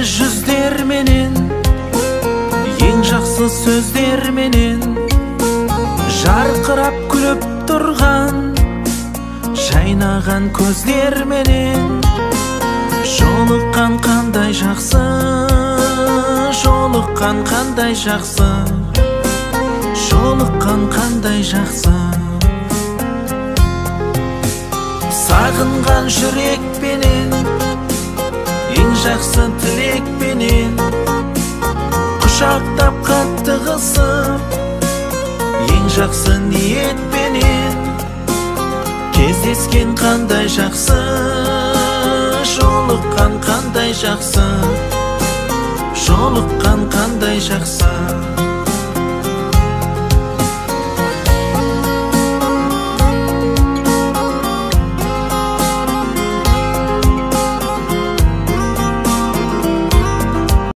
жүздер менен, ең жақсы сөздер менен, жарқырап күліп тұрған, жайнаған көздер менен, жолыққан қандай жақсы, жолыққан қандай жақсы, жолыққан қандай жақсы. Сағынған жүрекпенен, ең жақсы тілекпенен, құшақтап қатты қысып, ең жақсы ниетпенен, кездескен қандай жақсы, жолыққан қандай жақсы, жолыққан қандай жақсы.